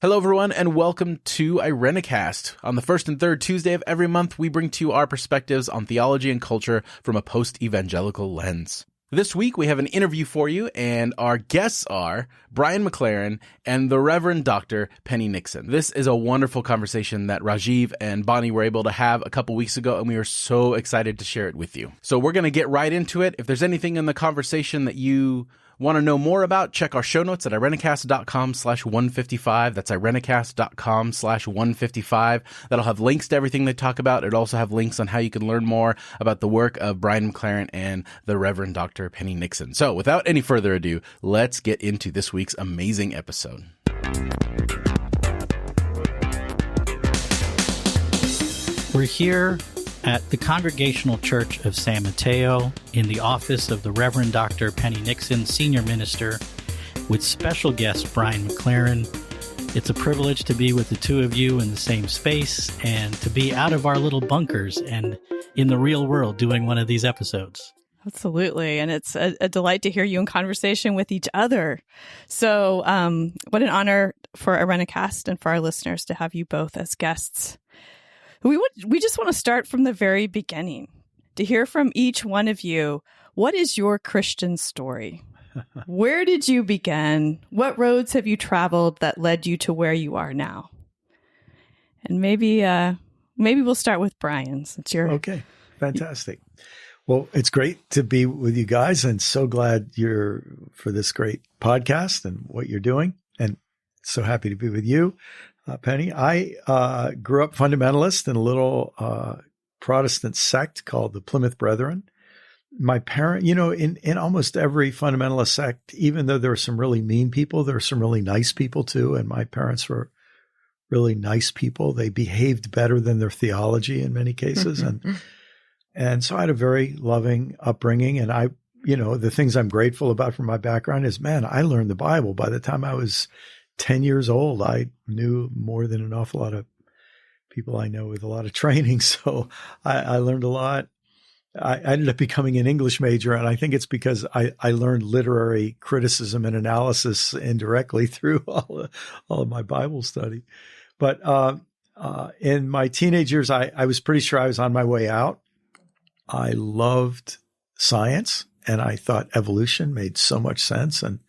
Hello, everyone, and welcome to Irenicast. On the first and third Tuesday of every month, we bring to you our perspectives on theology and culture from a post-evangelical lens. This week, we have an interview for you, and our guests are Brian McLaren and the Reverend Dr. Penny Nixon. This is a wonderful conversation that Rajeev and Bonnie were able to have a couple weeks ago, and we are so excited to share it with you. So we're going to get right into it. If there's anything in the conversation that you want to know more about, check our show notes at irenicast.com/155. That's irenicast.com/155. That'll have links to everything they talk about. It'll also have links on how you can learn more about the work of Brian McLaren and the Reverend Dr. Penny Nixon. So without any further ado, let's get into this week's amazing episode. We're here at the Congregational Church of San Mateo in the office of the Reverend Dr. Penny Nixon, Senior Minister, with special guest Brian McLaren. It's a privilege to be with the two of you in the same space and to be out of our little bunkers and in the real world doing one of these episodes. Absolutely. And it's a delight to hear you in conversation with each other. So what an honor for Irenicast and for our listeners to have you both as guests. We just want to start from the very beginning to hear from each one of you. What is your Christian story? Where did you begin? What roads have you traveled that led you to where you are now? And maybe we'll start with Brian, since you're okay. Fantastic. Well, it's great to be with you guys, and so glad you're for this great podcast and what you're doing, and so happy to be with you. Penny, I grew up fundamentalist in a little Protestant sect called the Plymouth Brethren. My parent, in almost every fundamentalist sect, even though there are some really mean people, there are some really nice people too. And my parents were really nice people. They behaved better than their theology in many cases. And so I had a very loving upbringing. And the things I'm grateful about from my background is, man, I learned the Bible. By the time I was 10 years old, I knew more than an awful lot of people I know with a lot of training. So I learned a lot. I ended up becoming an English major, and I think it's because I learned literary criticism and analysis indirectly through all of my Bible study. But in my teenage years, I was pretty sure I was on my way out. I loved science, and I thought evolution made so much sense. And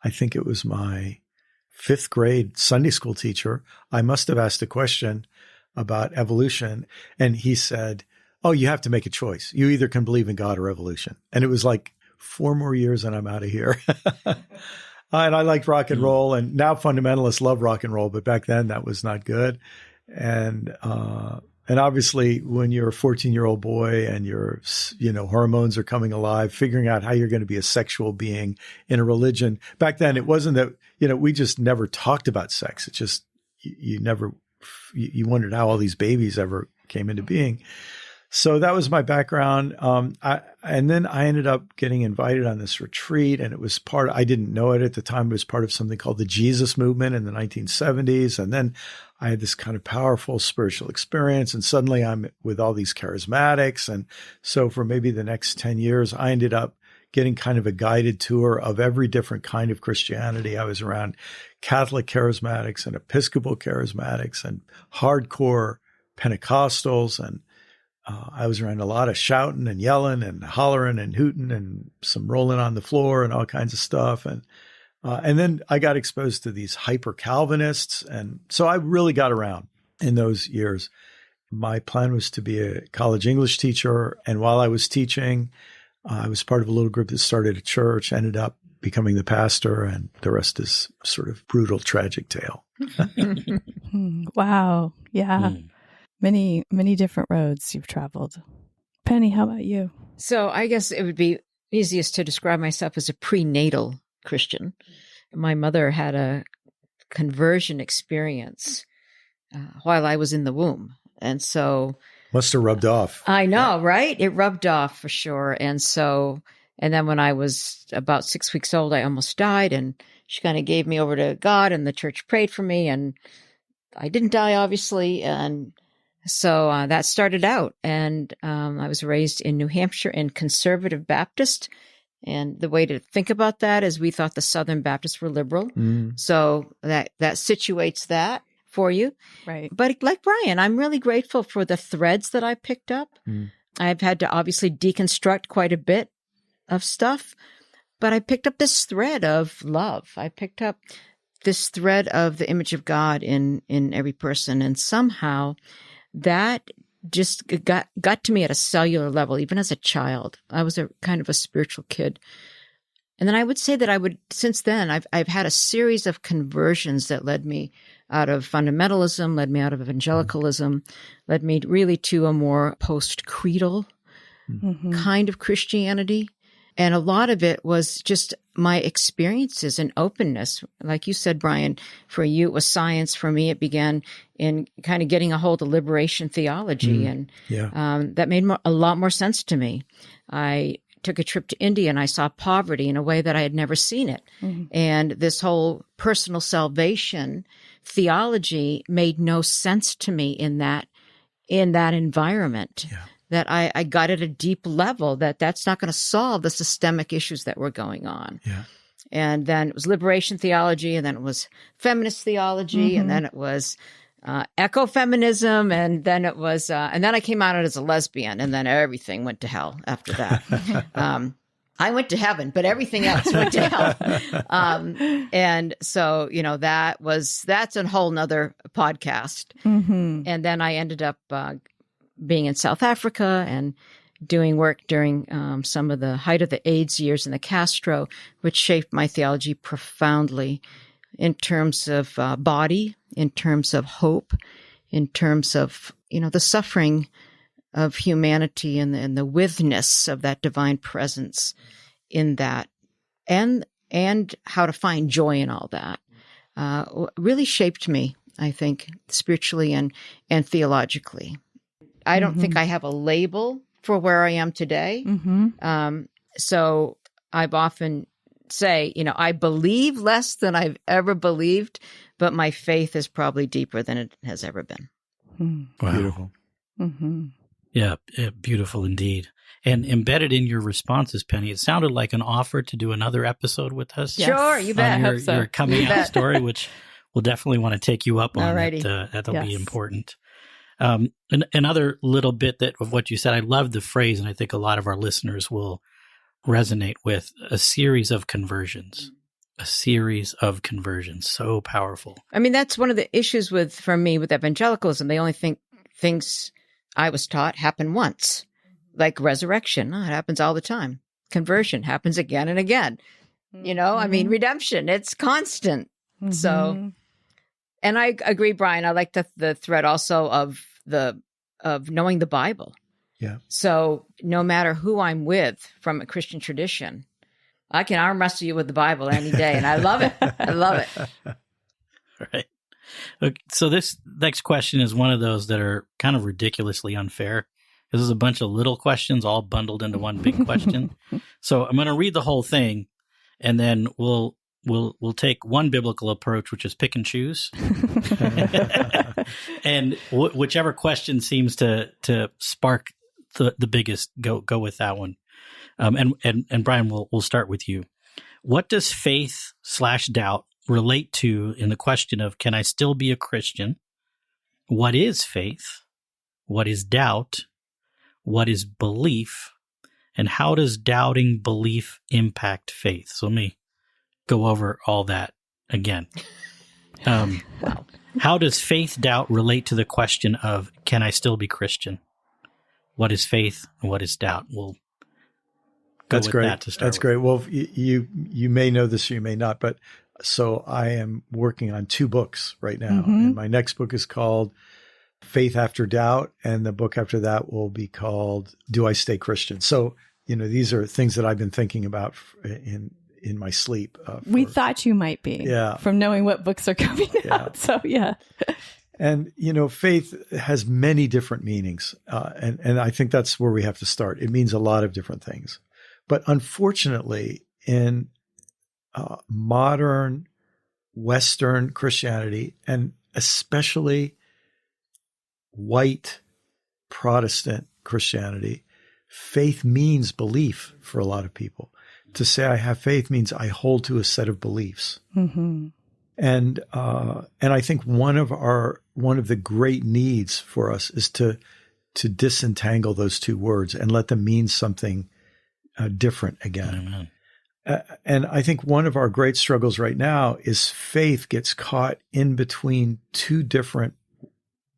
I think it was my fifth grade Sunday school teacher. I must have asked a question about evolution, and he said, "Oh, you have to make a choice. You either can believe in God or evolution." And it was like 4 more years and I'm out of here. And I liked rock and roll, and now fundamentalists love rock and roll, but back then that was not good. And obviously when you're a 14-year-old boy and your, hormones are coming alive, figuring out how you're going to be a sexual being in a religion. Back then it wasn't that, we just never talked about sex. It's just, you wondered how all these babies ever came into being. So that was my background. And then I ended up getting invited on this retreat, and it was I didn't know it at the time, it was part of something called the Jesus movement in the 1970s. And then I had this kind of powerful spiritual experience, and suddenly I'm with all these charismatics. And so for maybe the next 10 years, I ended up getting kind of a guided tour of every different kind of Christianity. I was around Catholic charismatics and Episcopal charismatics and hardcore Pentecostals, and I was around a lot of shouting and yelling and hollering and hooting and some rolling on the floor and all kinds of stuff. And then I got exposed to these hyper Calvinists. And so I really got around in those years. My plan was to be a college English teacher. And while I was teaching, I was part of a little group that started a church, ended up becoming the pastor, and the rest is sort of brutal, tragic tale. Wow. Yeah. Many, many different roads you've traveled. Penny, how about you? So I guess it would be easiest to describe myself as a prenatal Christian. My mother had a conversion experience while I was in the womb. And so... Must have rubbed off. I know, right? It rubbed off for sure. And then when I was about 6 weeks old, I almost died, and she kind of gave me over to God, and the church prayed for me, and I didn't die, obviously. And so that started out. And I was raised in New Hampshire in Conservative Baptist. And the way to think about that is we thought the Southern Baptists were liberal. So that situates that for you. Right. But like Brian, I'm really grateful for the threads that I picked up. I've had to obviously deconstruct quite a bit of stuff, but I picked up this thread of love. I picked up this thread of the image of God in every person. And somehow that just got to me at a cellular level, even as a child. I was a kind of a spiritual kid. And then I would say that since then, I've had a series of conversions that led me out of fundamentalism, led me out of evangelicalism, led me really to a more post-creedal kind of Christianity. And a lot of it was just my experiences and openness. Like you said, Brian, for you, it was science. For me, it began in kind of getting a hold of liberation theology. And that made a lot more sense to me. I took a trip to India and I saw poverty in a way that I had never seen it. And this whole personal salvation theology made no sense to me in that environment. That I got at a deep level that's not going to solve the systemic issues that were going on. And then it was liberation theology, and then it was feminist theology, and then it was ecofeminism, and then it was, and then I came out as a lesbian, and then everything went to hell after that. I went to heaven, but everything else went to hell. And so, that's a whole nother podcast. And then I ended up being in South Africa and doing work during some of the height of the AIDS years in the Castro, which shaped my theology profoundly in terms of body, in terms of hope, in terms of, the suffering of humanity and the withness of that divine presence in that, and how to find joy in all that, really shaped me, I think, spiritually and theologically. I don't think I have a label for where I am today. So I've often say, I believe less than I've ever believed, but my faith is probably deeper than it has ever been. Wow. Beautiful. Yeah, beautiful indeed. And embedded in your responses, Penny, it sounded like an offer to do another episode with us. Yes. Sure, you bet. On your coming out story, which we'll definitely want to take you up on. Alrighty. That'll be important. Another little bit of what you said, I love the phrase, and I think a lot of our listeners will resonate with a series of conversions. A series of conversions. So powerful. I mean, that's one of the issues for me with evangelicalism. They only think things I was taught happen once, like resurrection. It happens all the time. Conversion happens again and again. I mean, redemption, it's constant. So, and I agree, Brian, I like the thread also of knowing the Bible. Yeah. So no matter who I'm with from a Christian tradition, I can arm wrestle you with the Bible any day, and I love it. I love it. All right. Okay, so this next question is one of those that are kind of ridiculously unfair. This is a bunch of little questions all bundled into one big question. So I'm going to read the whole thing, and then we'll take one biblical approach, which is pick and choose, and whichever question seems to spark the biggest, go with that one. And Brian, we'll start with you. What does faith/doubt relate to in the question of, can I still be a Christian? What is faith? What is doubt? What is belief? And how does doubting belief impact faith? So let me go over all that again. Wow. How does faith/doubt relate to the question of, can I still be Christian? What is faith and what is doubt? We'll go That's with great. that to start That's with. great. Well, you may know this or you may not, but so I am working on 2 books right now. And my next book is called Faith After Doubt, and the book after that will be called Do I Stay Christian? So, these are things that I've been thinking about in my sleep. We thought you might be, from knowing what books are coming out. So, yeah. And, faith has many different meanings. And I think that's where we have to start. It means a lot of different things. But unfortunately, in modern Western Christianity, and especially white Protestant Christianity, faith means belief for a lot of people. to say I have faith means I hold to a set of beliefs. Mm-hmm. And I think one of the great needs for us is to disentangle those two words and let them mean something different again. And I think one of our great struggles right now is faith gets caught in between two different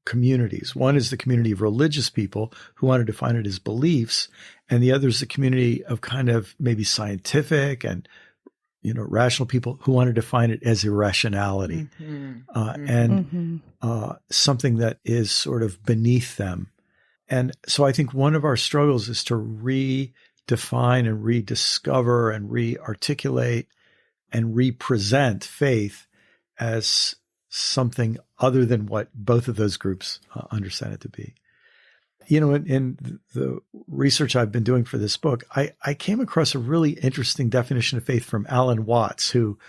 communities. One is the community of religious people who want to define it as beliefs, and the other is the community of kind of maybe scientific and rational people who want to define it as irrationality, and something that is sort of beneath them. And so I think one of our struggles is to redefine and rediscover and re-articulate and represent faith as something other than what both of those groups understand it to be. In the research I've been doing for this book, I came across a really interesting definition of faith from Alan Watts, who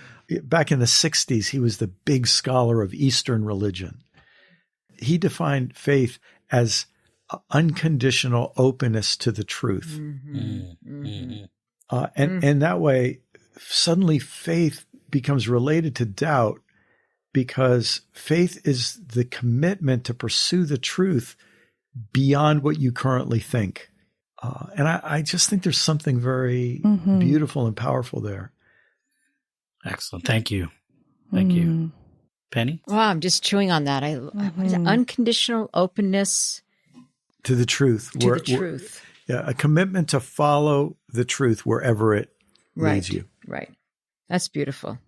back in the 60s, he was the big scholar of Eastern religion. He defined faith as unconditional openness to the truth. And that way, suddenly faith becomes related to doubt, because faith is the commitment to pursue the truth beyond what you currently think. And I just think there's something very beautiful and powerful there. Excellent. Thank you. Thank you. Penny? Well, I'm just chewing on that. What is it? Unconditional openness to the truth. To the truth. Yeah, a commitment to follow the truth wherever it leads you. Right. That's beautiful.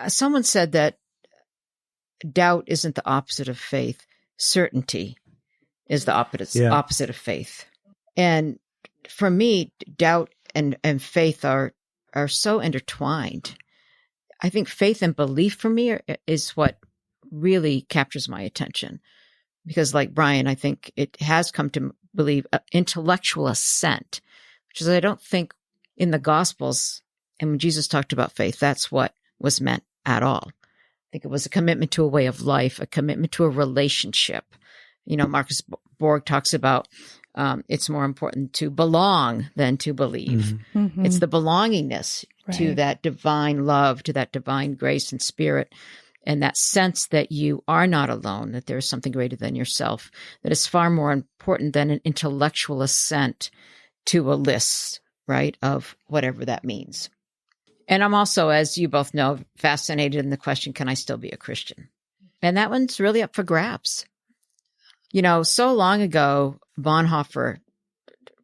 Someone said that doubt isn't the opposite of faith. Certainty is the opposite of faith. And for me, doubt and faith are so intertwined. I think faith and belief for me is what really captures my attention. Because like Brian, I think it has come to believe intellectual assent, which is I don't think in the Gospels, and when Jesus talked about faith, that's what was meant at all. I think it was a commitment to a way of life, a commitment to a relationship. Marcus Borg talks about it's more important to belong than to believe. It's the belongingness to that divine love, to that divine grace and spirit, and that sense that you are not alone, that there is something greater than yourself, that is far more important than an intellectual assent to a list, right, of whatever that means. And I'm also, as you both know, fascinated in the question, can I still be a Christian? And that one's really up for grabs. So long ago, Bonhoeffer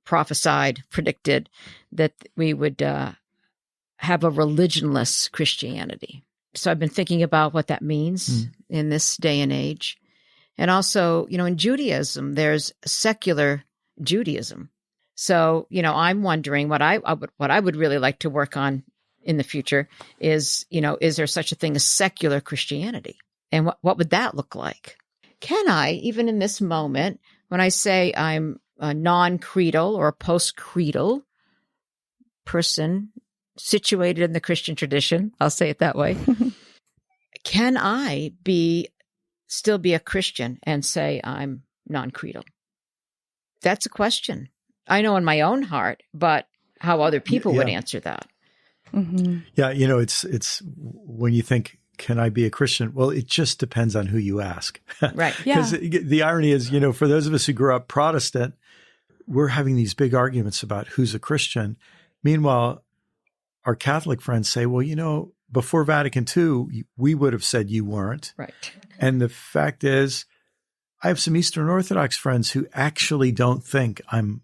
predicted that we would have a religionless Christianity. So I've been thinking about what that means in this day and age. And also, in Judaism, there's secular Judaism. So, I'm wondering what I would really like to work on in the future is, is there such a thing as secular Christianity? And what would that look like? Can I, even in this moment, when I say I'm a non-creedal or a post-creedal person situated in the Christian tradition, I'll say it that way, can I still be a Christian and say I'm non-creedal? That's a question. I know in my own heart, but how other people would answer that. Yeah, it's when you think, can I be a Christian? Well, it just depends on who you ask. Right. Because the irony is, for those of us who grew up Protestant, we're having these big arguments about who's a Christian. Meanwhile, our Catholic friends say, well, before Vatican II, we would have said you weren't. Right. And the fact is, I have some Eastern Orthodox friends who actually don't think I'm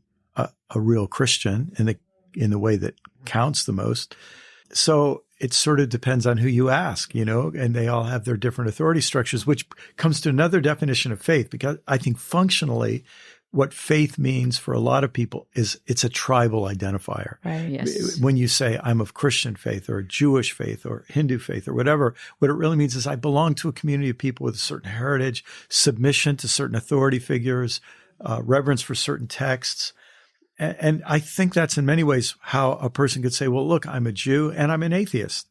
a real Christian in the way that counts the most. So it sort of depends on who you ask, and they all have their different authority structures, which comes to another definition of faith, because I think functionally what faith means for a lot of people is it's a tribal identifier. Right. Yes. When you say I'm of Christian faith or Jewish faith or Hindu faith or whatever, what it really means is I belong to a community of people with a certain heritage, submission to certain authority figures, reverence for certain texts. And I think that's in many ways how a person could say, well, look, I'm a Jew and I'm an atheist.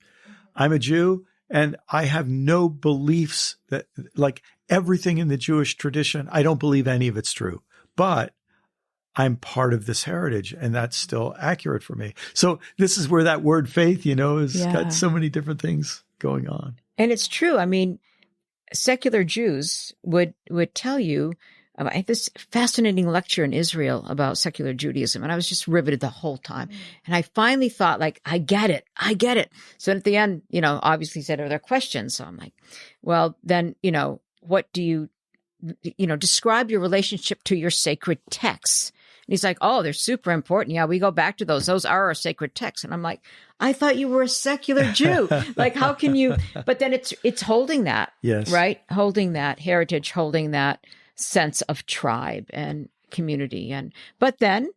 I'm a Jew and I have no beliefs that, like everything in the Jewish tradition, I don't believe any of it's true. But I'm part of this heritage, and that's still accurate for me. So this is where that word faith, has got so many different things going on. And it's true. I mean, secular Jews would tell you, I had this fascinating lecture in Israel about secular Judaism, and I was just riveted the whole time. And I finally thought, like, I get it. So at the end, obviously said, are there questions? So I'm like, well, then, what do you, describe your relationship to your sacred texts? And he's like, oh, they're super important. Yeah, we go back to those. Those are our sacred texts. And I'm like, I thought you were a secular Jew. Like, how can you? But then it's holding that, yes, right? Holding that heritage, holding that sense of tribe and community. But then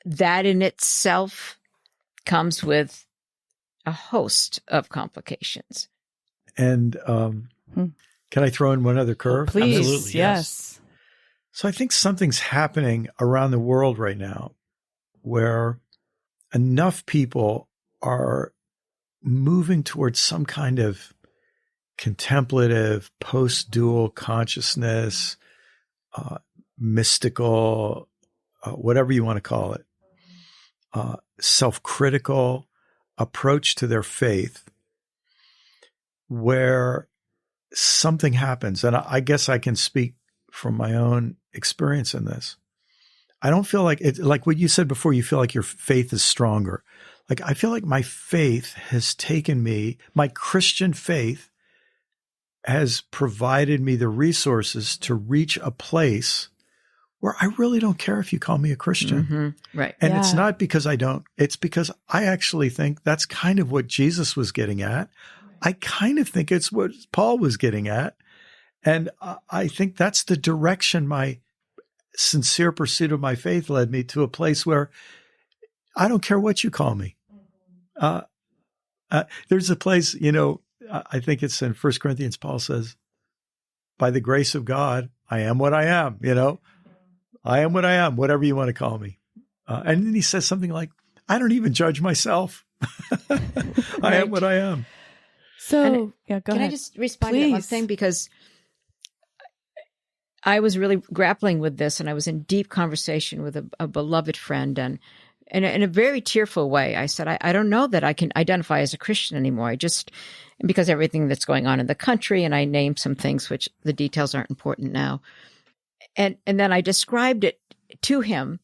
that in itself comes with a host of complications. And can I throw in one other curve? Oh, please. Absolutely, yes. So I think something's happening around the world right now where enough people are moving towards some kind of contemplative, post-dual consciousness, mystical, whatever you want to call it, self-critical approach to their faith, where something happens. And I guess I can speak from my own experience in this. I don't feel like it, like what you said before, you feel like your faith is stronger. Like, I feel like my faith has taken me, my Christian faith has provided me the resources to reach a place where I really don't care if you call me a Christian. Mm-hmm. Right. And it's not because I don't, it's because I actually think that's kind of what Jesus was getting at. I kind of think it's what Paul was getting at. And I think that's the direction my sincere pursuit of my faith led me to, a place where I don't care what you call me. There's a place, I think it's in 1 Corinthians, Paul says, by the grace of God, I am what I am, I am what I am, whatever you want to call me. And then he says something like, I don't even judge myself. I am what I am. So, go ahead. Can I just respond to that one thing? Because I was really grappling with this, and I was in deep conversation with a beloved friend, and in a very tearful way, I said, I don't know that I can identify as a Christian anymore. Because everything that's going on in the country, and I named some things which the details aren't important now. And then I described it to him,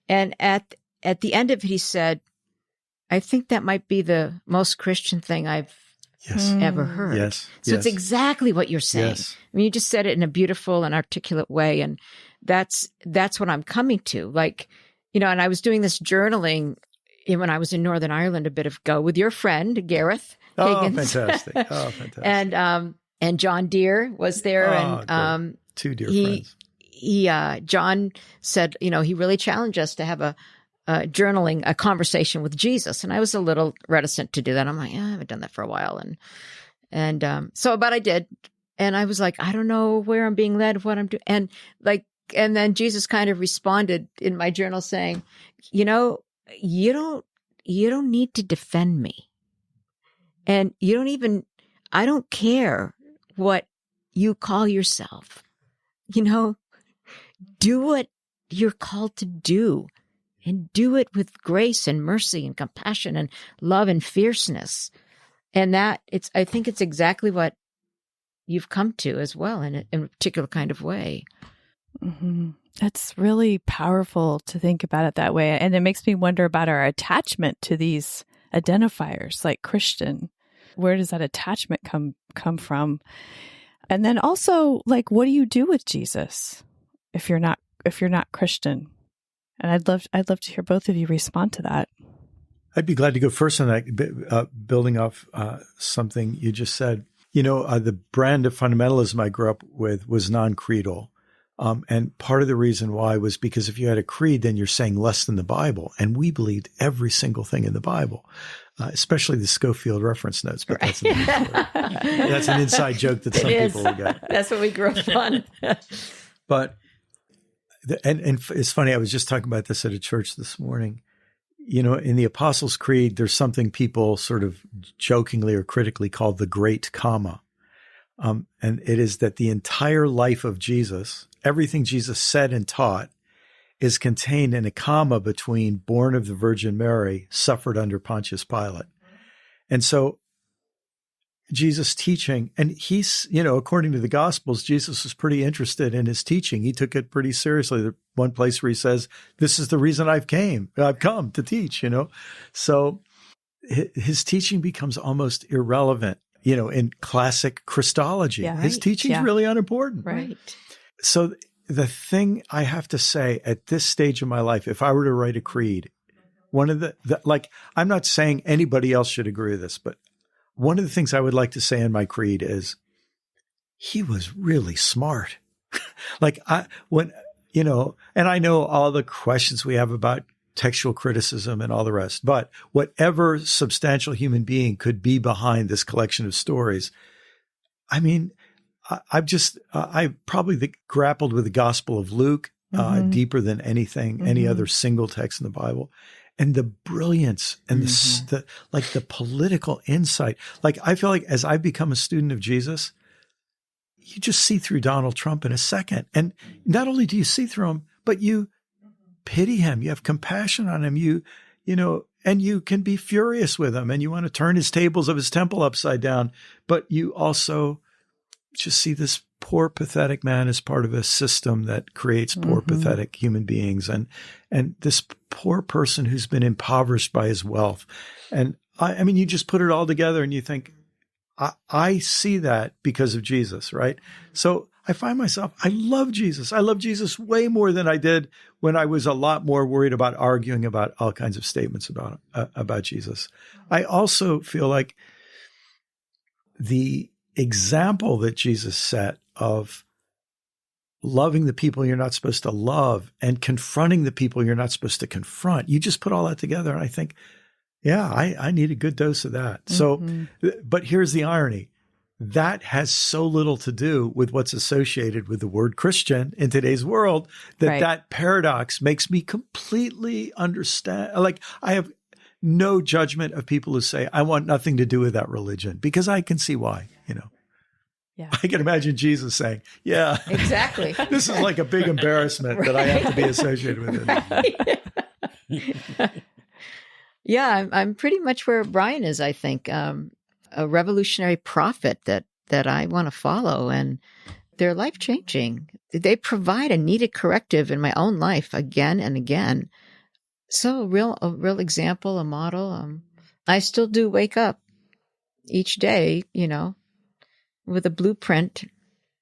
and at the end of it, he said, I think that might be the most Christian thing I've ever heard. Yes. So it's exactly what you're saying. Yes. I mean, you just said it in a beautiful and articulate way. And that's what I'm coming to. Like, and I was doing this journaling when I was in Northern Ireland a bit ago with your friend, Gareth Higgins. Fantastic. Oh, fantastic. And John Deere was there. And two dear friends. John said, he really challenged us to have a conversation with Jesus. And I was a little reticent to do that. I'm like, I haven't done that for a while. But I did. And I was like, I don't know where I'm being led, what I'm doing. And then Jesus kind of responded in my journal saying, you don't need to defend me. And I don't care what you call yourself. Do what you're called to do. And do it with grace and mercy and compassion and love and fierceness. And I think it's exactly what you've come to as well in a particular kind of way. Mm-hmm. That's really powerful to think about it that way. And it makes me wonder about our attachment to these identifiers like Christian. Where does that attachment come from? And then also, like, what do you do with Jesus if you're not Christian? And I'd love to hear both of you respond to that. I'd be glad to go first on that, building off something you just said. The brand of fundamentalism I grew up with was non-creedal. And part of the reason why was because if you had a creed, then you're saying less than the Bible. And we believed every single thing in the Bible, especially the Schofield reference notes. But that's an inside joke that some people will get. That's what we grew up on. But and it's funny, I was just talking about this at a church this morning. In the Apostles' Creed, there's something people sort of jokingly or critically call the great comma. And it is that the entire life of Jesus, everything Jesus said and taught, is contained in a comma between born of the Virgin Mary, suffered under Pontius Pilate. And so Jesus' teaching, and he's, according to the Gospels, Jesus was pretty interested in his teaching. He took it pretty seriously. There's one place where he says, this is the reason I've come to teach, So his teaching becomes almost irrelevant, in classic Christology. Yeah, his teaching's really unimportant. Right. So the thing I have to say at this stage of my life, if I were to write a creed, one of the I'm not saying anybody else should agree with this, but one of the things I would like to say in my creed is he was really smart. And I know all the questions we have about textual criticism and all the rest, but whatever substantial human being could be behind this collection of stories, I mean, I probably grappled with the Gospel of Luke deeper than any other single text in the Bible. And the brilliance and the political insight. Like, I feel like as I become a student of Jesus, you just see through Donald Trump in a second. And not only do you see through him, but you pity him. You have compassion on him. And you can be furious with him and you want to turn his tables of his temple upside down. But you also just see this poor, pathetic man as part of a system that creates poor, pathetic human beings. And this poor person who's been impoverished by his wealth. And I mean, you just put it all together and you think, I see that because of Jesus, right? So I find myself, I love Jesus. I love Jesus way more than I did when I was a lot more worried about arguing about all kinds of statements about Jesus. I also feel like the example that Jesus set of loving the people you're not supposed to love and confronting the people you're not supposed to confront, you just put all that together. And I think, yeah, I need a good dose of that. So, but here's the irony. That has so little to do with what's associated with the word Christian in today's world that paradox makes me completely understand. Like, I have no judgment of people who say, I want nothing to do with that religion, because I can see why, Yeah. I can imagine Jesus saying, yeah, exactly. This is like a big embarrassment that I have to be associated with it. Yeah, I'm pretty much where Brian is, I think. A revolutionary prophet that I want to follow, and they're life-changing. They provide a needed corrective in my own life again and again. So a real example, a model. I still do wake up each day, with a blueprint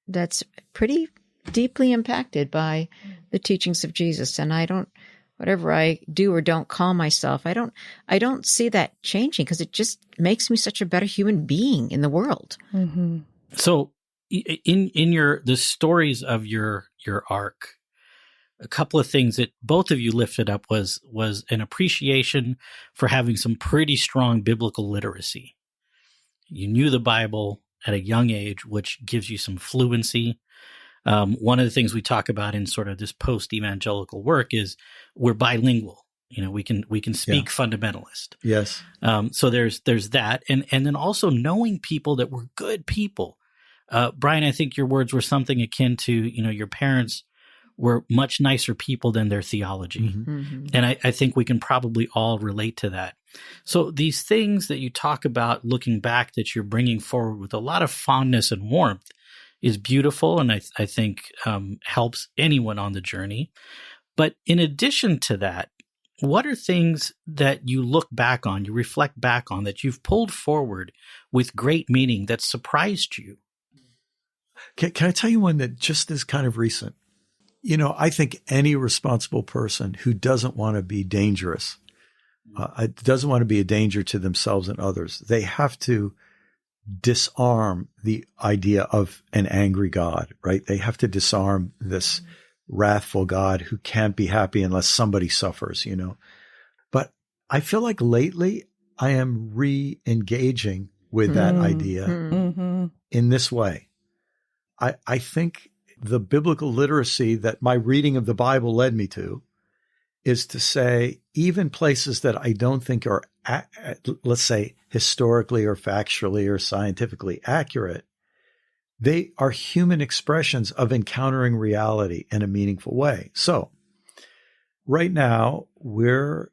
that's pretty deeply impacted by the teachings of Jesus. And whatever I do or don't call myself, I don't see that changing, because it just makes me such a better human being in the world. Mm-hmm. So in the stories of your arc, a couple of things that both of you lifted up was an appreciation for having some pretty strong biblical literacy. You knew the Bible at a young age, which gives you some fluency. One of the things we talk about in sort of this post-evangelical work is we're bilingual. We can speak fundamentalist. Yes. So there's that, and then also knowing people that were good people. Brian, I think your words were something akin to, your parents were much nicer people than their theology. And I think we can probably all relate to that. So these things that you talk about looking back that you're bringing forward with a lot of fondness and warmth is beautiful, and I think helps anyone on the journey. But in addition to that, what are things that you look back on, you reflect back on, that you've pulled forward with great meaning that surprised you? Can I tell you one that just is kind of recent? I think any responsible person who doesn't want to be dangerous, doesn't want to be a danger to themselves and others, they have to disarm the idea of an angry God, right? They have to disarm this wrathful God who can't be happy unless somebody suffers, But I feel like lately I am re-engaging with that idea in this way. I think the biblical literacy that my reading of the Bible led me to is to say, even places that I don't think are, let's say, historically or factually or scientifically accurate, they are human expressions of encountering reality in a meaningful way. So right now we're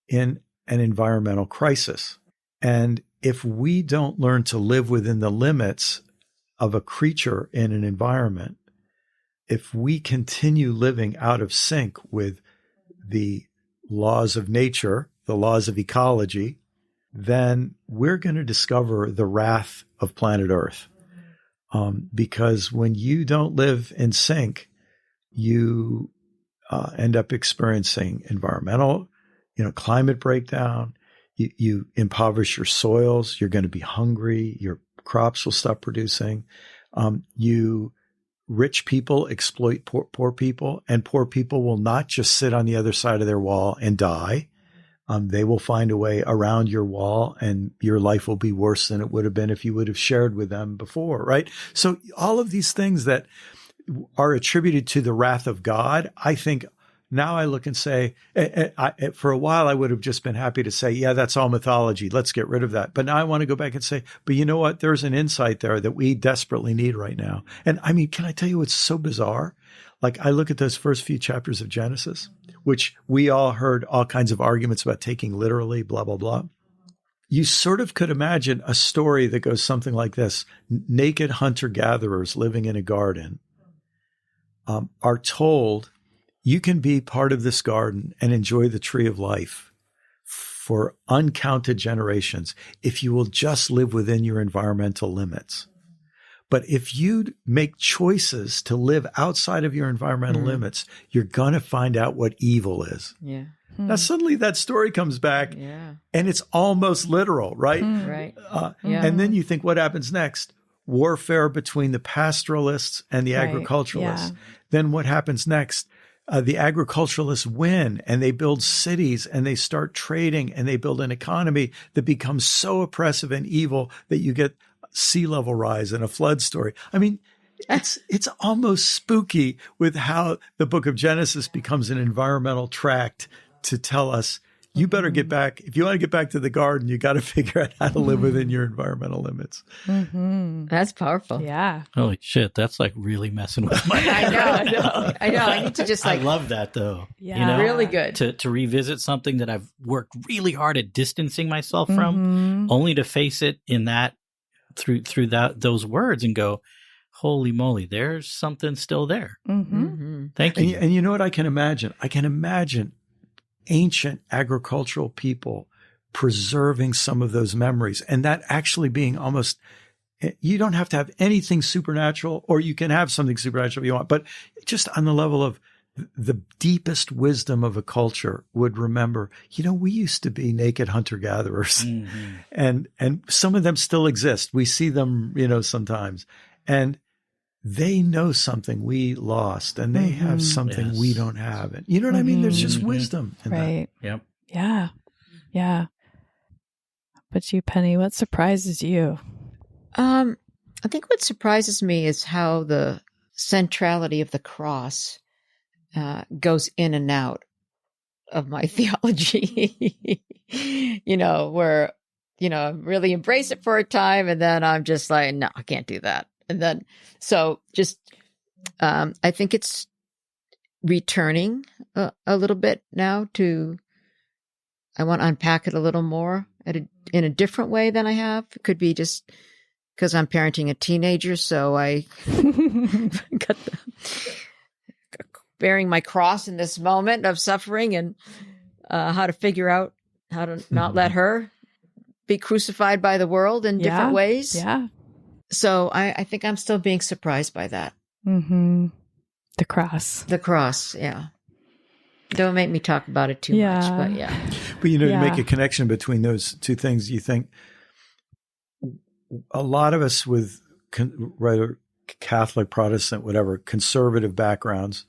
in an environmental crisis. And if we don't learn to live within the limits of a creature in an environment, if we continue living out of sync with the laws of nature, the laws of ecology, then we're going to discover the wrath of planet Earth. Because when you don't live in sync, you end up experiencing environmental, climate breakdown. You impoverish your soils. You're going to be hungry. Your crops will stop producing. Rich people exploit poor people, and poor people will not just sit on the other side of their wall and die. They will find a way around your wall, and your life will be worse than it would have been if you would have shared with them before, right? So all of these things that are attributed to the wrath of God, I think now I look and say, for a while, I would have just been happy to say, yeah, that's all mythology. Let's get rid of that. But now I want to go back and say, but you know what? There's an insight there that we desperately need right now. And I mean, can I tell you what's so bizarre? Like, I look at those first few chapters of Genesis, which we all heard all kinds of arguments about taking literally, blah, blah, blah. You sort of could imagine a story that goes something like this. Naked hunter-gatherers living in a garden are told, you can be part of this garden and enjoy the tree of life for uncounted generations if you will just live within your environmental limits. But if you make choices to live outside of your environmental limits, you're going to find out what evil is. Yeah. Now, suddenly that story comes back and it's almost literal, right? Right. And then you think, what happens next? Warfare between the pastoralists and the agriculturalists. Yeah. Then what happens next? The agriculturalists win, and they build cities, and they start trading, and they build an economy that becomes so oppressive and evil that you get sea level rise and a flood story. I mean, it's almost spooky with how the book of Genesis becomes an environmental tract to tell us, you better get back. If you want to get back to the garden, you got to figure out how to live within your environmental limits. That's powerful. Yeah. Holy shit, that's like really messing with my I know. I need to just I love that though. Yeah. Really good. To revisit something that I've worked really hard at distancing myself from, only to face it in that through those words and go, holy moly, there's something still there. Thank you. And you know what I can imagine? I can imagine ancient agricultural people preserving some of those memories, and that actually being almost, you don't have to have anything supernatural, or you can have something supernatural if you want, but just on the level of the deepest wisdom of a culture would remember, we used to be naked hunter-gatherers, and some of them still exist. We see them, sometimes, and they know something we lost, and they have something we don't have. And you know what I mean? There's just wisdom in right. that. Yep. Yeah. Yeah. But you, Penny, what surprises you? I think what surprises me is how the centrality of the cross goes in and out of my theology. Where, I really embrace it for a time, and then I'm just like, no, I can't do that. And then, so just, I think it's returning a little bit now I want to unpack it a little more in a different way than I have. It could be just because I'm parenting a teenager. So I got bearing my cross in this moment of suffering, and how to figure out how to not let her be crucified by the world in different ways. Yeah. So I think I'm still being surprised by that. The cross. The cross, yeah. Don't make me talk about it too much, but yeah. But to make a connection between those two things, you think a lot of us with whether Catholic, Protestant, whatever, conservative backgrounds,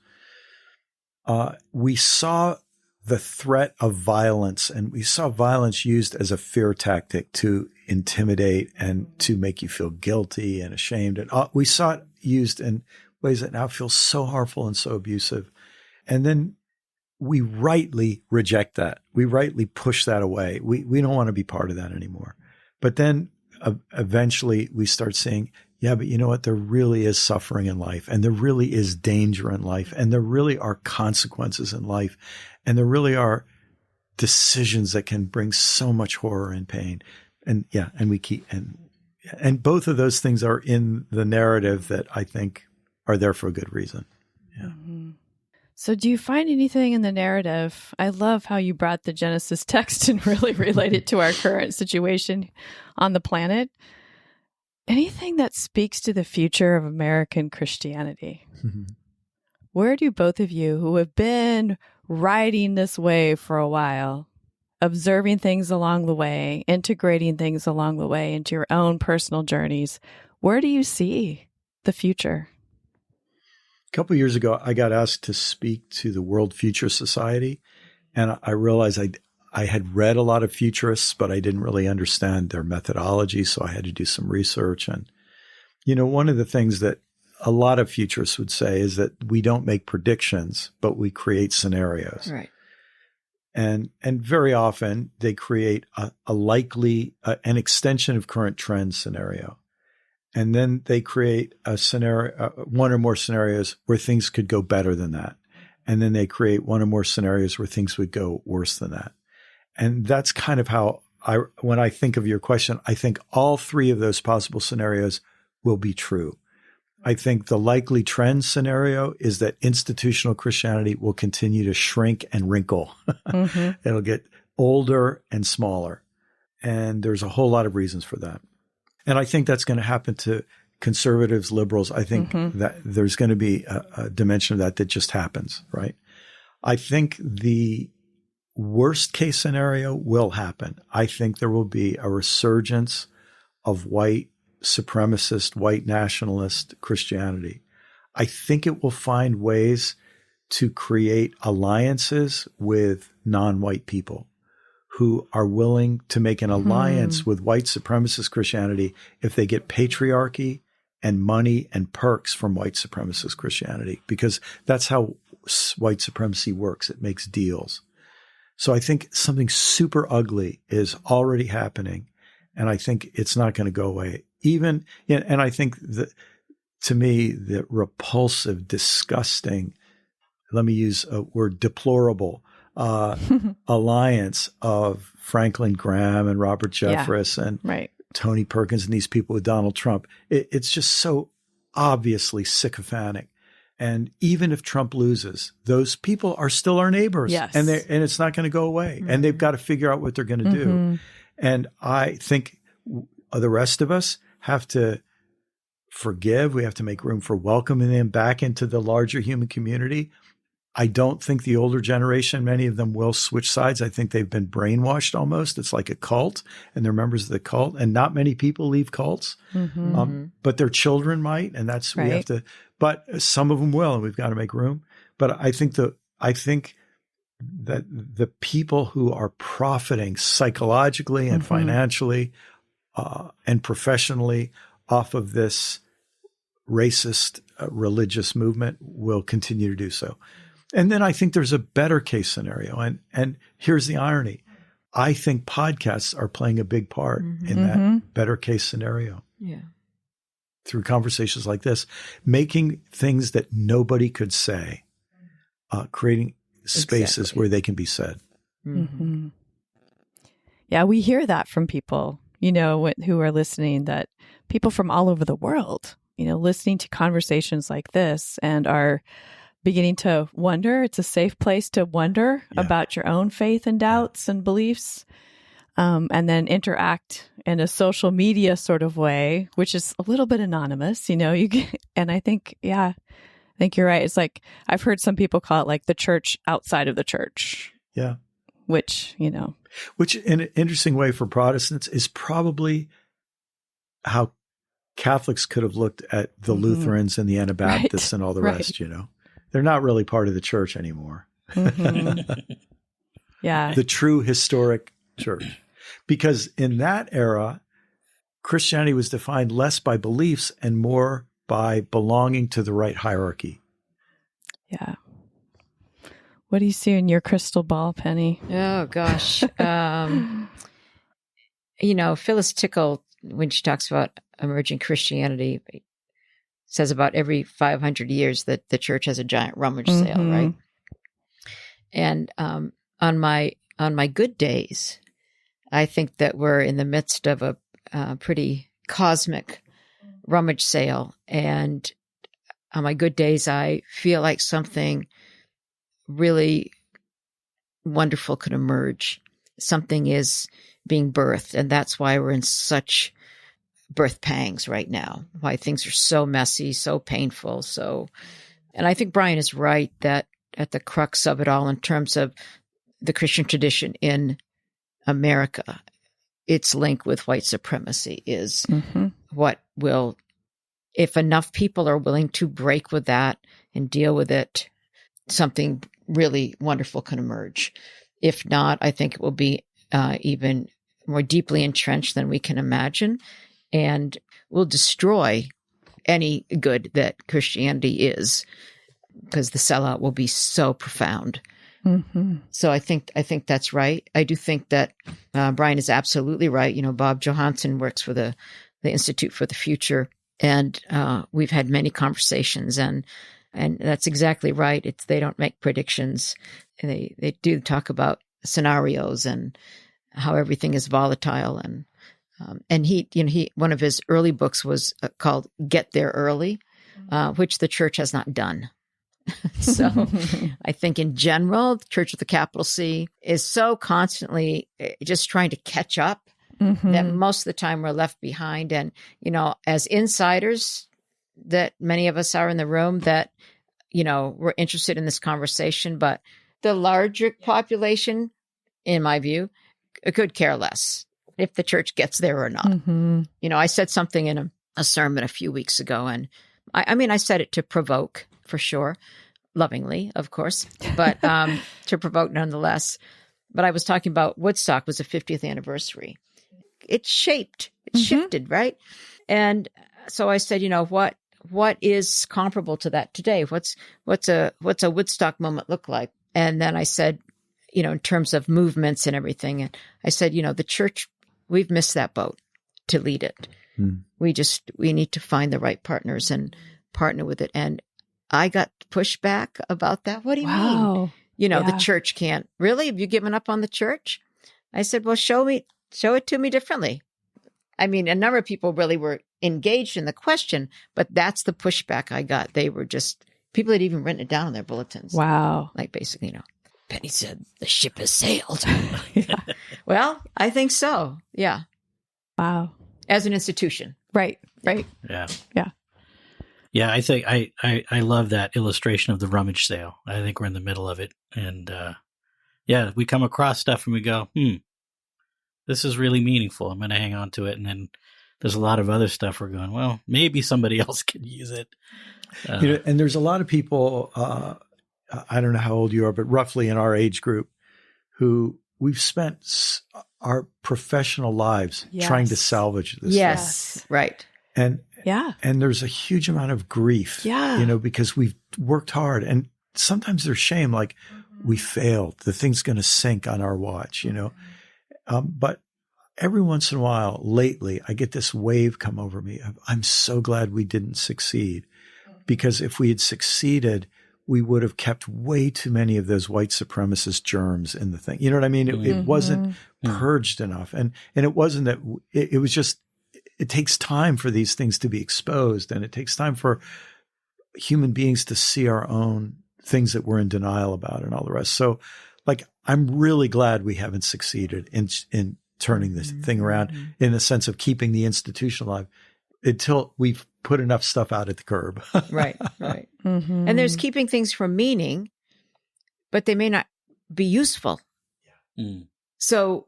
we saw the threat of violence, and we saw violence used as a fear tactic to intimidate and to make you feel guilty and ashamed. And we saw it used in ways that now feel so harmful and so abusive. And then we rightly reject that. We rightly push that away. We don't want to be part of that anymore. But then eventually we start saying, yeah, but you know what? There really is suffering in life, and there really is danger in life, and there really are consequences in life, and there really are decisions that can bring so much horror and pain. And yeah, and we keep, and both of those things are in the narrative that I think are there for a good reason. Yeah. Mm-hmm. So do you find anything in the narrative? I love how you brought the Genesis text and really relate it to our current situation on the planet. Anything that speaks to the future of American Christianity? Mm-hmm. Where do both of you, who have been riding this wave for a while, observing things along the way, integrating things along the way into your own personal journeys, where do you see the future? A couple of years ago, I got asked to speak to the World Future Society, and I realized I had read a lot of futurists, but I didn't really understand their methodology, so I had to do some research. And, you know, one of the things that a lot of futurists would say is that we don't make predictions, but we create scenarios. Right. And very often they create a likely, an extension of current trend scenario. And then they create a scenario, one or more scenarios where things could go better than that. And then they create one or more scenarios where things would go worse than that. And that's kind of how when I think of your question, I think all three of those possible scenarios will be true. I think the likely trend scenario is that institutional Christianity will continue to shrink and wrinkle. Mm-hmm. It'll get older and smaller. And there's a whole lot of reasons for that. And I think that's going to happen to conservatives, liberals. I think that there's going to be a dimension of that just happens, right? I think the worst case scenario will happen. I think there will be a resurgence of white supremacist, white nationalist Christianity. I think it will find ways to create alliances with non-white people who are willing to make an alliance with white supremacist Christianity if they get patriarchy and money and perks from white supremacist Christianity, because that's how white supremacy works. It makes deals. So I think something super ugly is already happening, and I think it's not going to go away. And I think that, to me, the repulsive, disgusting, let me use a word, deplorable, alliance of Franklin Graham and Robert Jeffress and Tony Perkins and these people with Donald Trump. It's just so obviously sycophantic. And even if Trump loses, those people are still our neighbors. Yes. And it's not going to go away. Mm-hmm. And they've got to figure out what they're going to do. And I think the rest of us have to forgive. We have to make room for welcoming them back into the larger human community. I don't think the older generation, many of them will switch sides. I think they've been brainwashed almost. It's like a cult, and they're members of the cult. And not many people leave cults, but their children might. And that's, we have to, but some of them will, and we've got to make room. But I think that the people who are profiting psychologically and financially and professionally off of this racist religious movement will continue to do so. And then I think there's a better case scenario. And here's the irony. I think podcasts are playing a big part in that better case scenario. Yeah. Through conversations like this, making things that nobody could say, creating spaces where they can be said. Mm-hmm. Yeah, we hear that from people, who are listening, that people from all over the world, listening to conversations like this and are beginning to wonder. It's a safe place to wonder about your own faith and doubts and beliefs, and then interact in a social media sort of way, which is a little bit anonymous, and I think you're right. It's like, I've heard some people call it like the church outside of the church. Yeah. Which in an interesting way for Protestants is probably how Catholics could have looked at the Lutherans and the Anabaptists and all the rest, They're not really part of the church anymore. Yeah. The true historic church. Because in that era, Christianity was defined less by beliefs and more by belonging to the right hierarchy. Yeah. What do you see in your crystal ball, Penny? Oh, gosh. Phyllis Tickle, when she talks about emerging Christianity says about every 500 years that the church has a giant rummage sale, right? And on my good days, I think that we're in the midst of a pretty cosmic rummage sale. And on my good days, I feel like something really wonderful could emerge. Something is being birthed, and that's why we're in such birth pangs right now, why things are so messy, so painful. And I think Brian is right that at the crux of it all, in terms of the Christian tradition in America, its link with white supremacy is what will, if enough people are willing to break with that and deal with it, something really wonderful can emerge. If not, I think it will be even more deeply entrenched than we can imagine, and will destroy any good that Christianity is, because the sellout will be so profound. So I think that's right. I do think that Brian is absolutely right. You know, Bob Johansson works for the Institute for the Future, and we've had many conversations, and that's exactly right. They don't make predictions. They do talk about scenarios and how everything is volatile. And he one of his early books was called Get There Early, which the church has not done. So I think in general, the church with a capital C is so constantly just trying to catch up that most of the time we're left behind. And, you know, as insiders that many of us are in the room, that, you know, we're interested in this conversation, but the larger population, in my view, could care less if the church gets there or not. You know, I said something in a sermon a few weeks ago, and I mean, I said it to provoke, for sure, lovingly, of course, but to provoke nonetheless. But I was talking about Woodstock was the 50th anniversary. It shifted, right? And so I said, you know, what is comparable to that today? What's a Woodstock moment look like? And then I said, you know, in terms of movements and everything, and I said, you know, the church, we've missed that boat to lead it. We need to find the right partners and partner with it. And I got pushback about that. What do you mean? You know, the church can't. Really? Have you given up on the church? I said, well, show it to me differently. I mean, a number of people really were engaged in the question, but that's the pushback I got. They were just, people had even written it down in their bulletins. Wow. Like basically, you know, Penny said, the ship has sailed. Well, I think so. Yeah. Wow. As an institution. Right. Yeah, I think I love that illustration of the rummage sale. I think we're in the middle of it. And we come across stuff and we go, this is really meaningful. I'm going to hang on to it. And then there's a lot of other stuff we're going, well, maybe somebody else could use it. You know, and there's a lot of people, I don't know how old you are, but roughly in our age group, who we've spent our professional lives trying to salvage this. Yes, right. And there's a huge amount of grief, you know, because we've worked hard, and sometimes there's shame, like we failed, the thing's going to sink on our watch, you know. But every once in a while, lately, I get this wave come over me of, I'm so glad we didn't succeed, because if we had succeeded, we would have kept way too many of those white supremacist germs in the thing. You know what I mean? It wasn't purged enough. And it wasn't that it was just, it takes time for these things to be exposed, and it takes time for human beings to see our own things that we're in denial about and all the rest. So like, I'm really glad we haven't succeeded in turning this thing around in the sense of keeping the institution alive until we've put enough stuff out at the curb. Right. And there's keeping things from meaning, but they may not be useful. So,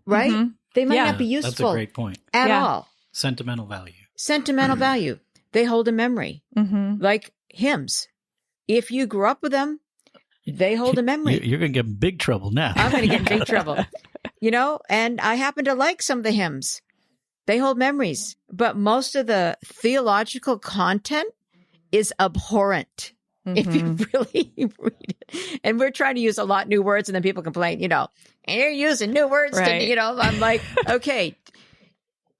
right? They might not be useful. That's a great point. At all. Sentimental value. Sentimental value. They hold a memory. Like hymns. If you grew up with them, they hold a memory. You're going to get in big trouble now. I'm going to get in big trouble. You know, and I happen to like some of the hymns. They hold memories. But most of the theological content is abhorrent. If you really read it. And we're trying to use a lot of new words, and then people complain, you know, and you're using new words. Right. You know, I'm like, okay,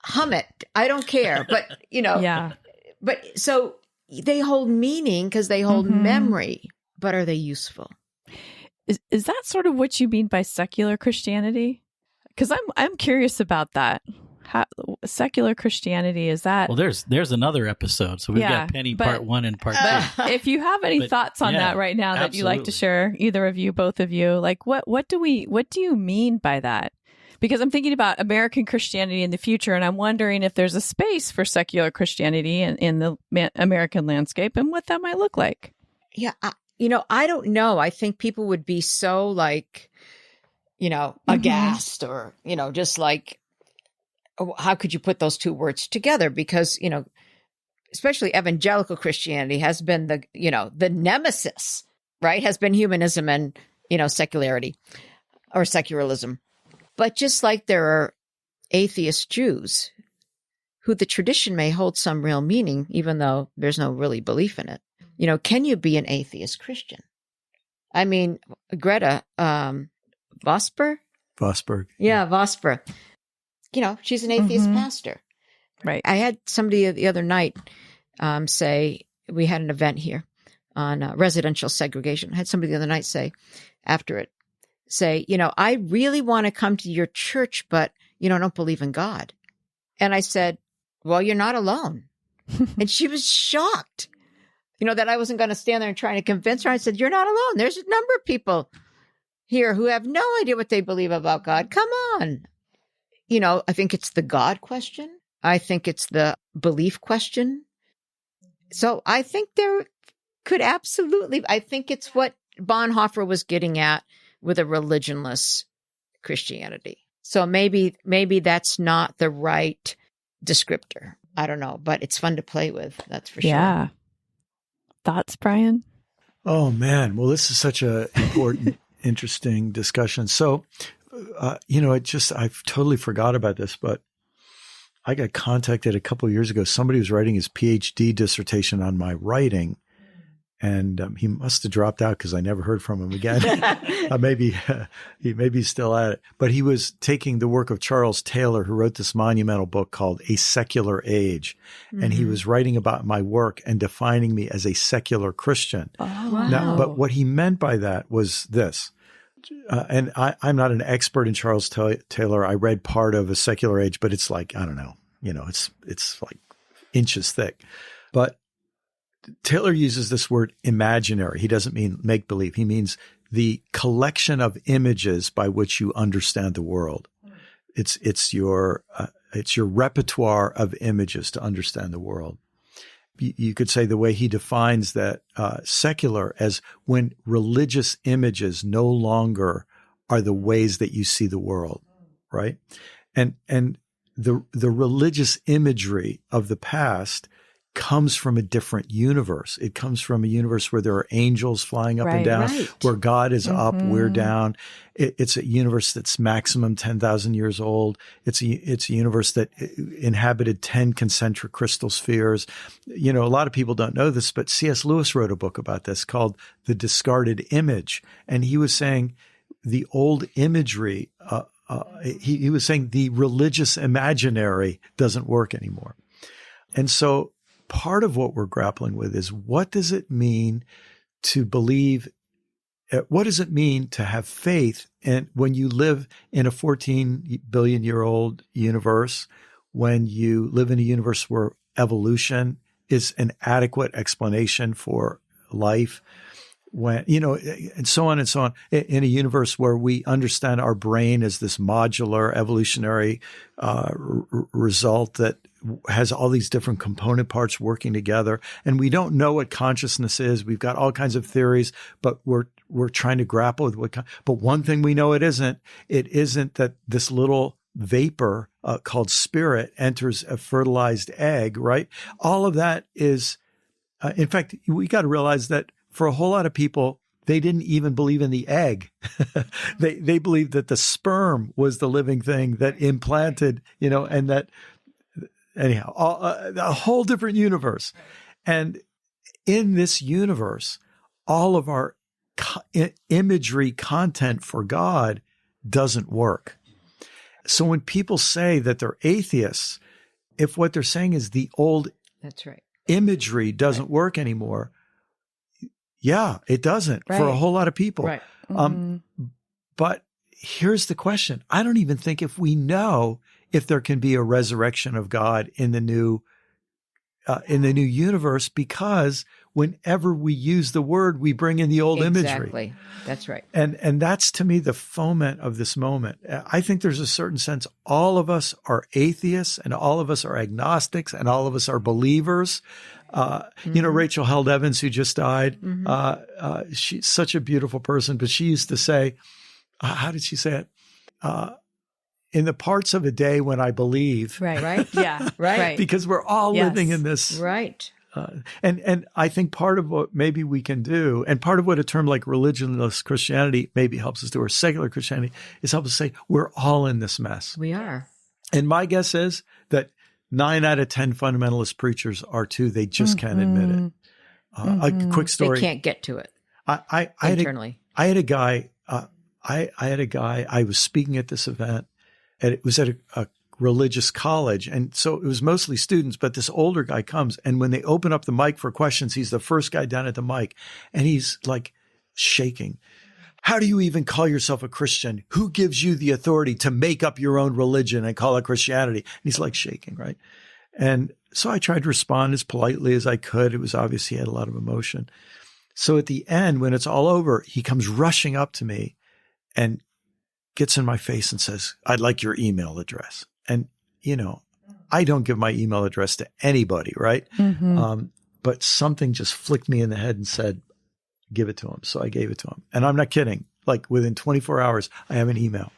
hum it. I don't care. But, Yeah. But so they hold meaning because they hold memory, but are they useful? Is that sort of what you mean by secular Christianity? Because I'm curious about that. How, secular Christianity, is that? Well, there's another episode, so we've got Penny part 1 and part 2. If you have any thoughts on that right now that you'd like to share, either of you, both of you, like what do you mean by that? Because I'm thinking about American Christianity in the future, and I'm wondering if there's a space for secular Christianity in the American landscape and what that might look like. Yeah, I don't know. I think people would be so like, aghast or, just like, how could you put those two words together? Because, especially evangelical Christianity has been the nemesis, right? Has been humanism and, secularity or secularism. But just like there are atheist Jews who the tradition may hold some real meaning, even though there's no really belief in it. Can you be an atheist Christian? I mean, Greta Vosper? Vosberg. Yeah, Vosper. She's an atheist pastor. Right. I had somebody the other night say, we had an event here on residential segregation. I had somebody the other night say, after it, I really want to come to your church, but, I don't believe in God. And I said, well, you're not alone. And she was shocked, that I wasn't going to stand there and try to convince her. I said, you're not alone. There's a number of people here who have no idea what they believe about God. Come on. I think it's the God question. I think it's the belief question. So I think there could absolutely, I think it's what Bonhoeffer was getting at with a religionless Christianity. So maybe that's not the right descriptor. I don't know, but it's fun to play with. That's for sure. Yeah. Thoughts, Brian? Oh man. Well, this is such a important, interesting discussion. So, I've totally forgot about this, but I got contacted a couple of years ago. Somebody was writing his PhD dissertation on my writing, and he must have dropped out because I never heard from him again. Maybe he's still at it. But he was taking the work of Charles Taylor, who wrote this monumental book called A Secular Age. Mm-hmm. And he was writing about my work and defining me as a secular Christian. Oh, wow. Now, but what he meant by that was this. And I'm not an expert in Charles Taylor. I read part of A Secular Age, but it's like, I don't know, it's like inches thick. But Taylor uses this word imaginary. He doesn't mean make-believe. He means the collection of images by which you understand the world. It's your repertoire of images to understand the world. You could say the way he defines that secular as when religious images no longer are the ways that you see the world, right? And the religious imagery of the past comes from a different universe. It comes from a universe where there are angels flying up and down, where God is up, we're down. It's a universe that's maximum 10,000 years old. It's a universe that inhabited 10 concentric crystal spheres. A lot of people don't know this, but C.S. Lewis wrote a book about this called The Discarded Image. And he was saying the old imagery, he was saying the religious imaginary doesn't work anymore. And so part of what we're grappling with is, what does it mean to believe? What does it mean to have faith? And when you live in a 14 billion year old universe, when you live in a universe where evolution is an adequate explanation for life, when, and so on, in a universe where we understand our brain as this modular evolutionary result that has all these different component parts working together. And we don't know what consciousness is. We've got all kinds of theories, but we're trying to grapple with but one thing we know it isn't that this little vapor called spirit enters a fertilized egg, right? All of that is, in fact, we got to realize that for a whole lot of people, they didn't even believe in the egg. They believed that the sperm was the living thing that implanted, and that, anyhow, a whole different universe. And in this universe, all of our imagery content for God doesn't work. So when people say that they're atheists, if what they're saying is the old That's right. imagery doesn't work anymore, yeah, it doesn't for a whole lot of people. Right. But here's the question. I don't even think if we know if there can be a resurrection of God in the new universe, because whenever we use the word, we bring in the old imagery. Exactly. That's right. And that's, to me, the foment of this moment. I think there's a certain sense all of us are atheists and all of us are agnostics and all of us are believers. You know, Rachel Held Evans, who just died, she's such a beautiful person, but she used to say, how did she say it? In the parts of a day when I believe. Right. Yeah. Right. Because we're all living in this. Right. And I think part of what maybe we can do, and part of what a term like religionless Christianity maybe helps us do, or secular Christianity, is help us say we're all in this mess. We are. And my guess is that 9 out of 10 fundamentalist preachers are too. They just can't admit it. A quick story. They can't get to it internally. I had a guy, I was speaking at this event, and it was at a religious college. And so it was mostly students, but this older guy comes, and when they open up the mic for questions, he's the first guy down at the mic, and he's like shaking. How do you even call yourself a Christian? Who gives you the authority to make up your own religion and call it Christianity? And he's like shaking, right? And so I tried to respond as politely as I could. It was obvious he had a lot of emotion. So at the end, when it's all over, he comes rushing up to me and gets in my face and says, I'd like your email address. And, you know, I don't give my email address to anybody, right? But something just flicked me in the head and said, give it to him. So I gave it to him. And I'm not kidding. Like within 24 hours, I have an email.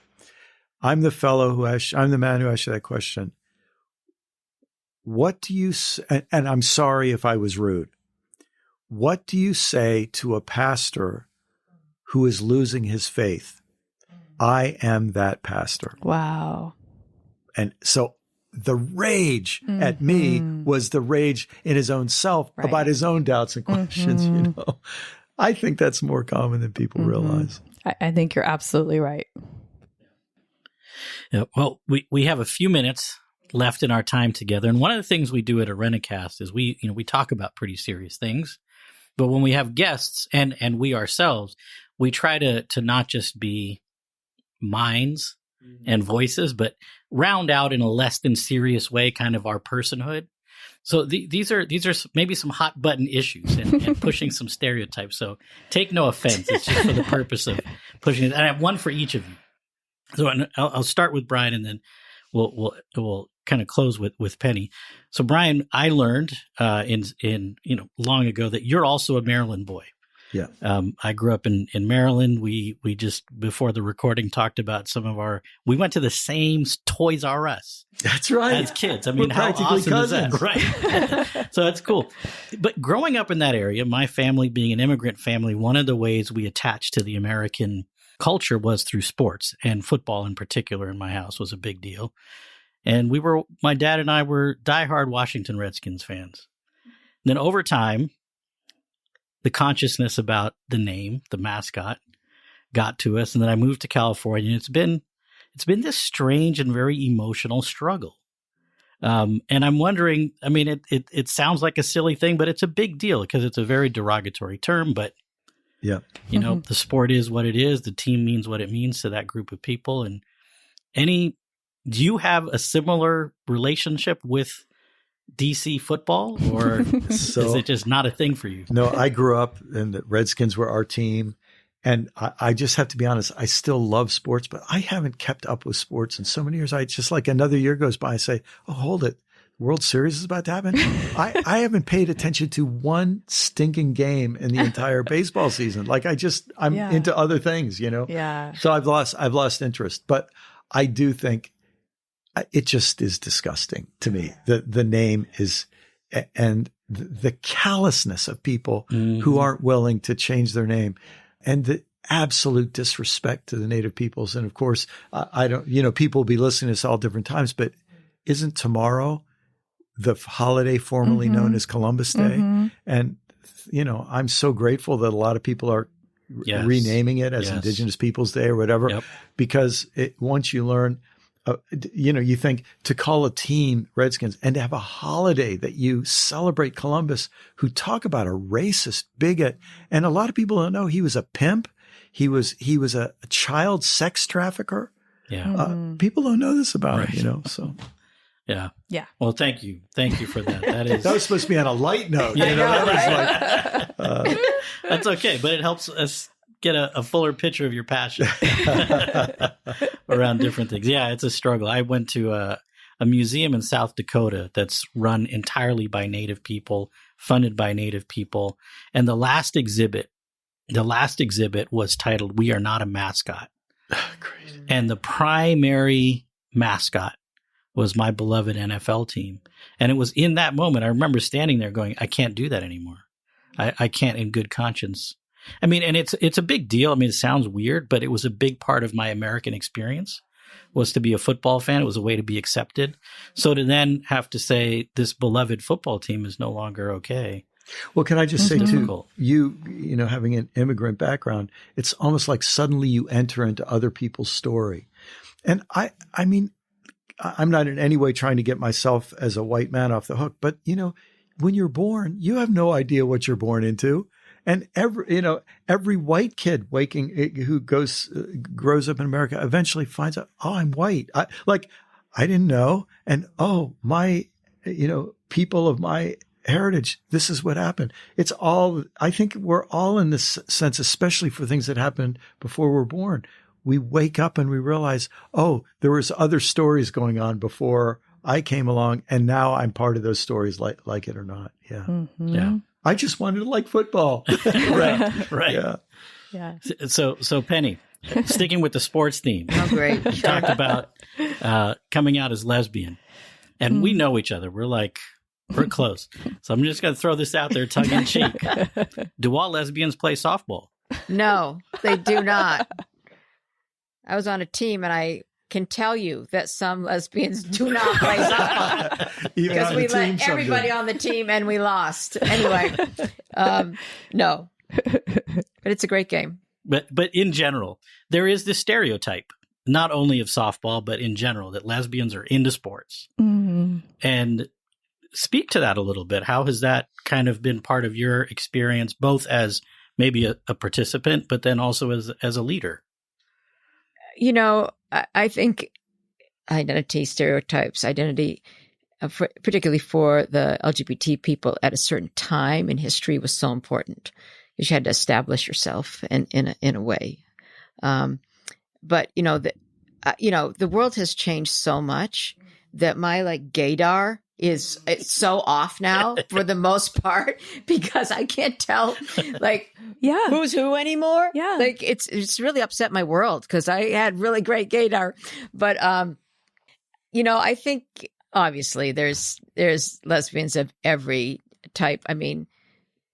I'm the fellow who I'm the man who asked you that question. What do you say? And I'm sorry if I was rude. What do you say to a pastor who is losing his faith? I am that pastor. Wow. And so the rage at me was the rage in his own self about his own doubts and questions, you know. I think that's more common than people realize. I think you're absolutely right. Yeah, well, we have a few minutes left in our time together. And one of the things we do at Arenacast is we talk about pretty serious things. But when we have guests and we ourselves, we try to not just be minds and voices, but round out in a less than serious way kind of our personhood. So these are maybe some hot button issues and pushing some stereotypes. So take no offense. It's just for the purpose of pushing it. And I have one for each of you. So I'll start with Brian, and then we'll kind of close with Penny. So Brian, I learned in long ago that you're also a Maryland boy. Yeah. I grew up in Maryland. We just before the recording talked about we went to the same Toys R Us. That's right. As kids. I mean, We're how awesome cousins. is that? Right. So that's cool. But growing up in that area, my family being an immigrant family, one of the ways we attached to the American culture was through sports, and football in particular in my house was a big deal. And my dad and I were diehard Washington Redskins fans. And then over time, the consciousness about the name, the mascot, got to us. And then I moved to California, and it's been this strange and very emotional struggle. And I'm wondering, I mean, it sounds like a silly thing, but it's a big deal because it's a very derogatory term. But, the sport is what it is. The team means what it means to that group of people. And do you have a similar relationship with DC football, or is it just not a thing for you? No, I grew up and the Redskins were our team. And I just have to be honest, I still love sports, but I haven't kept up with sports in so many years. I just like another year goes by, I say, oh, hold it. World Series is about to happen. I haven't paid attention to one stinking game in the entire baseball season. Like I'm into other things, Yeah. So I've lost interest, but I do think it just is disgusting to me. The name is, and the callousness of people who aren't willing to change their name, and the absolute disrespect to the native peoples. And of course, I don't, people will be listening to this all different times, but isn't tomorrow the holiday formerly known as Columbus Day? And, I'm so grateful that a lot of people are renaming it as Indigenous Peoples Day or whatever, because once you learn, you think to call a team Redskins and to have a holiday that you celebrate Columbus, who talk about a racist bigot. And a lot of people don't know he was a pimp. He was a child sex trafficker. Yeah. People don't know this about him, so. Yeah. Yeah. Well, thank you. Thank you for that. That was supposed to be on a light note. That was like, that's okay, but it helps us get a fuller picture of your passion around different things. Yeah, it's a struggle. I went to a museum in South Dakota that's run entirely by Native people, funded by Native people. And the last exhibit was titled, "We Are Not a Mascot." Crazy. And the primary mascot was my beloved NFL team. And it was in that moment, I remember standing there going, I can't do that anymore. I can't in good conscience. I mean, and it's a big deal. I mean, it sounds weird, but it was a big part of my American experience, was to be a football fan. It was a way to be accepted. So to then have to say this beloved football team is no longer okay. Well, can I just say difficult. too, you know, having an immigrant background, it's almost like suddenly you enter into other people's story. And I mean, I'm not in any way trying to get myself as a white man off the hook, but when you're born, you have no idea what you're born into. And every white kid who grows up in America eventually finds out, oh, I'm white. I didn't know. And my, people of my heritage, this is what happened. It's all, I think we're all in this sense, especially for things that happened before we're born. We wake up and we realize, oh, there was other stories going on before I came along, and now I'm part of those stories, like it or not. Yeah. Mm-hmm. Yeah. I just wanted to like football. Right. Yeah. So Penny, sticking with the sports theme. Oh, great. You talked about coming out as lesbian, and we know each other. We're close. So I'm just going to throw this out there, tongue in cheek. Do all lesbians play softball? No, they do not. I was on a team, and I can tell you that some lesbians do not play softball because we let everybody on the team and we lost. Anyway, no, but it's a great game. But in general, there is this stereotype, not only of softball, but in general, that lesbians are into sports. Mm-hmm. And speak to that a little bit. How has that kind of been part of your experience, both as maybe a participant, but then also as a leader? I think stereotypes, particularly for the LGBT people at a certain time in history, was so important. You had to establish yourself in a way. But the world has changed so much that my gaydar it's so off now for the most part, because I can't tell who's who anymore. Yeah. It's really upset my world, because I had really great gaydar. But I think obviously there's lesbians of every type. I mean,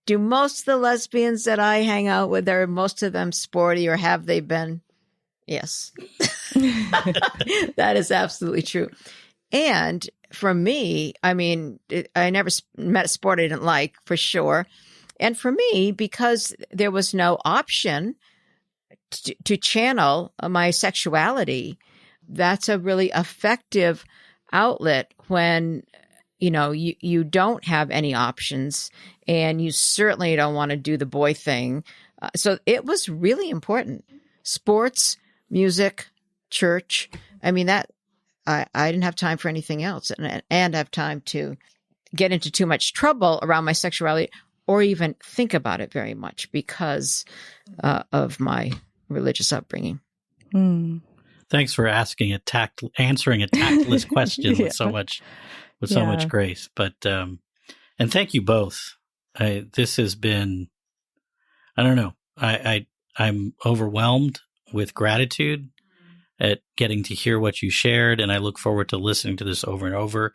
do most of the lesbians that I hang out with, are most of them sporty, or have they been? Yes. That is absolutely true. And for me, I mean, I never met a sport I didn't like, for sure. And for me, because there was no option to channel my sexuality, that's a really effective outlet when, you don't have any options, and you certainly don't want to do the boy thing. So it was really important. Sports, music, church. I mean, I didn't have time for anything else, and have time to get into too much trouble around my sexuality, or even think about it very much, because of my religious upbringing. Mm. Thanks for answering a tactless question with so much grace. But and thank you both. This has been, I don't know, I'm overwhelmed with gratitude at getting to hear what you shared, and I look forward to listening to this over and over,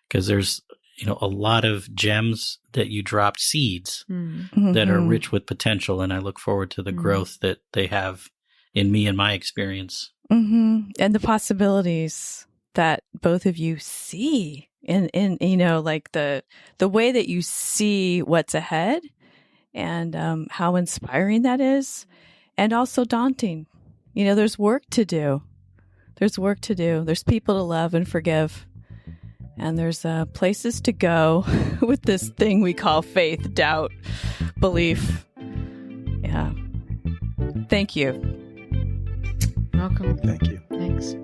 because there's a lot of gems that you dropped, seeds that are rich with potential, and I look forward to the growth that they have in me and my experience. Mm-hmm. And the possibilities that both of you see in the way that you see what's ahead, and how inspiring that is, and also daunting. There's work to do. There's work to do. There's people to love and forgive. And there's places to go with this thing we call faith, doubt, belief. Yeah. Thank you. Welcome. Thank you. Thanks.